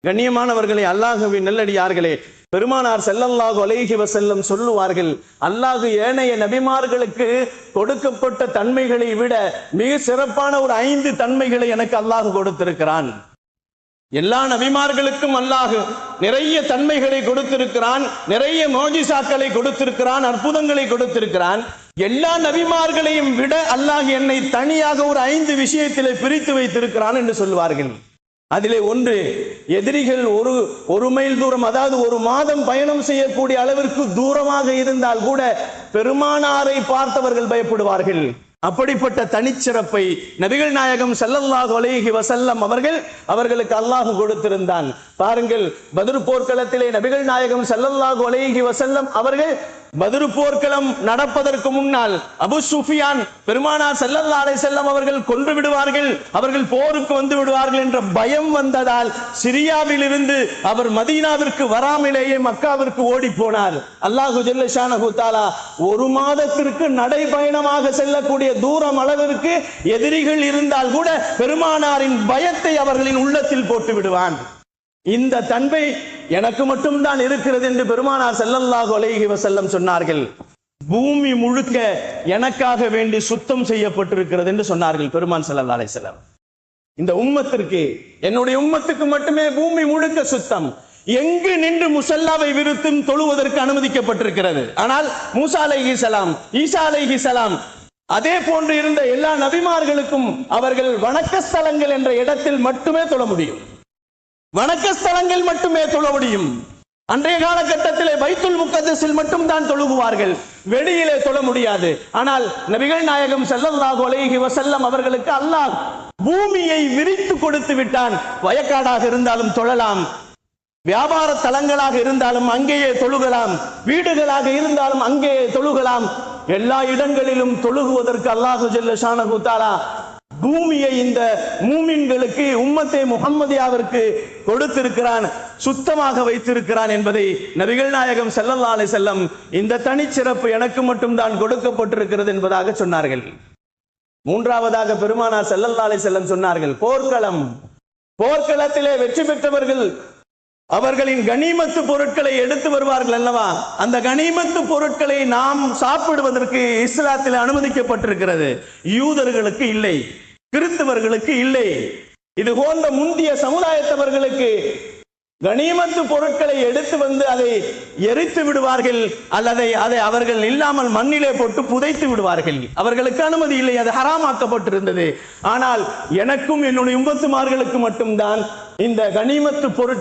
கண்ணியமானவர்களே, அல்லாஹ்வின் நல்லடியார்களே, பெருமானார் ஸல்லல்லாஹு அலைஹி வஸல்லம் சொல்லுவார்கள், அல்லாஹ் ஏனைய நபிமார்களுக்கு கொடுக்கப்பட்ட தன்மைகளை விட மிக சிறப்பான ஒரு 5 தன்மைகளை எனக்கு அல்லாஹ் கொடுத்திருக்கிறான். எல்லா நபிமார்களுக்கும் அல்லாஹ் நிறைய தன்மைகளை கொடுத்திருக்கிறான், நிறைய மோஜிசாக்களை கொடுத்திருக்கிறான், அற்புதங்களை கொடுத்திருக்கிறான். எல்லா நபிமார்களையும் விட அல்லாஹ் என்னை தனியாக ஒரு 5 விஷயத்திலே பிரித்து வைத்திருக்கிறான் என்று சொல்வார்கள். அதிலே ஒன்று, எதிரிகள் ஒரு மைல் தூரம், அதாவது ஒரு மாதம் பயணம் செய்யக்கூடிய அளவிற்கு தூரமாக இருந்தால் கூட பெருமானாரை பார்த்தவர்கள் பயப்படுவார்கள். அப்படிப்பட்ட தனிச்சிறப்பை நபிகள் நாயகம் ஸல்லல்லாஹு அலைஹி வஸல்லம் அவர்களுக்கு அல்லாஹ் கொடுத்திருந்தான். பாருங்கள், பத்ர் போர்க்களத்திலே நபிகள் நாயகம் ஸல்லல்லாஹு அலைஹி வஸல்லம் அவர்கள் பத்ர் போர்க்களம் நடப்பதற்கு முன்னால் அபூ சுஃபியான் பெருமானார் ஸல்லல்லாஹு அலைஹி வஸல்லம் அவர்கள் கொன்று விடுவார்கள், அவர்கள் போருக்கு வந்து விடுவார்கள் என்ற பயம் வந்ததால் சிரியாவில் இருந்து அவர் மதீனாவிற்கு வராமலேயே மக்காவிற்கு ஓடி போனார். அல்லாஹு ஜல்ல ஷானஹு தஆலா ஒரு மாதத்திற்கு நடைபயணமாக செல்லக்கூடிய தூரம் அளவிற்கு எதிரிகள் இருந்தால் கூட பெருமானாரின் பயத்தை அவர்களின் உள்ளத்தில் போட்டு விடுவான். இந்த தன்மை எனக்கு மட்டும்தான் இருக்கிறது என்று பெருமானார் ஸல்லல்லாஹு அலைஹி வஸல்லம் சொன்னார்கள். பூமி முழுக்க எனக்காக வேண்டி சுத்தம் செய்யப்பட்டிருக்கிறது என்று சொன்னார்கள் பெருமான் ஸல்லல்லாஹு அலைஹி வஸல்லம். இந்த உம்மத்திற்கு, என்னுடைய உம்மத்துக்கு மட்டுமே பூமி முழுக்க சுத்தம். எங்கு நின்று முசல்லாவை விருத்தும் தொழுவதற்கு அனுமதிக்கப்பட்டிருக்கிறது. ஆனால் மூசா அலைஹிஸ்ஸலாம், ஈசா அலைஹிஸ்ஸலாம், அதே போன்று இருந்த எல்லா நபிமார்களுக்கும் அவர்கள் வணக்கஸ்தலங்கள் என்ற இடத்தில் மட்டுமே தொழ முடியும். வணக்கஸ்தலங்கள் மட்டுமே தொழ முடியும். அன்றைய காலகட்டத்திலே பைத்துல் முக்கத்தஸில் மட்டும் தான் தொழுகுவார்கள், வெளியிலே தொழ முடியாது. ஆனால் நபிகள் நாயகம் ஸல்லல்லாஹு அலைஹி வஸல்லம் அவர்களுக்கு அல்லாஹ் பூமியை விரித்து கொடுத்து விட்டான். வயக்காடாக இருந்தாலும் தொழலாம், வியாபார தலங்களாக இருந்தாலும் அங்கேயே தொழுகலாம், வீடுகளாக இருந்தாலும் அங்கேயே தொழுகலாம். எல்லா இடங்களிலும் தொழுகுவதற்கு அல்லாஹு ஜல்ல ஷானஹு தஆலா பூமியை இந்த மூமின்களுக்கு, உம்மத்தே முஹம்மதியாவிற்கு கொடுத்திருக்கிறான், சுத்தமாக வைத்திருக்கிறான் என்பதை நபிகள் நாயகம் ஸல்லல்லாஹு அலைஹி வஸல்லம் இந்த தனிச்சிறப்பு எனக்கு மட்டும்தான் கொடுக்கப்பட்டிருக்கிறது என்பதாக சொன்னார்கள். மூன்றாவதாக பெருமானார் ஸல்லல்லாஹு அலைஹி வஸல்லம் சொன்னார்கள், போர்க்களத்திலே வெற்றி பெற்றவர்கள் அவர்களின் கனிமத்து பொருட்களை எடுத்து வருவார்கள் அல்லவா, அந்த கனிமத்து பொருட்களை நாம் சாப்பிடுவதற்கு இஸ்லாத்தில் அனுமதிக்கப்பட்டிருக்கிறது. யூதர்களுக்கு இல்லை, கிறிஸ்தவர்களுக்கு இல்லை. இது போன்ற முந்திய சமுதாயத்தவர்களுக்கு கனிமத்து பொருட்களை எடுத்து வந்து அதை எரித்து விடுவார்கள், அல்லது அதை அவர்கள் இல்லாமல் மண்ணிலே போட்டு புதைத்து விடுவார்கள். அவர்களுக்கு அனுமதி இல்லை, அது ஹராமாக்கப்பட்டிருந்தது. ஆனால் எனக்கும் என்னுடைய உம்மத்துமார்களுக்கு மட்டும்தான் இந்த கனிமத்து பொருட்கள்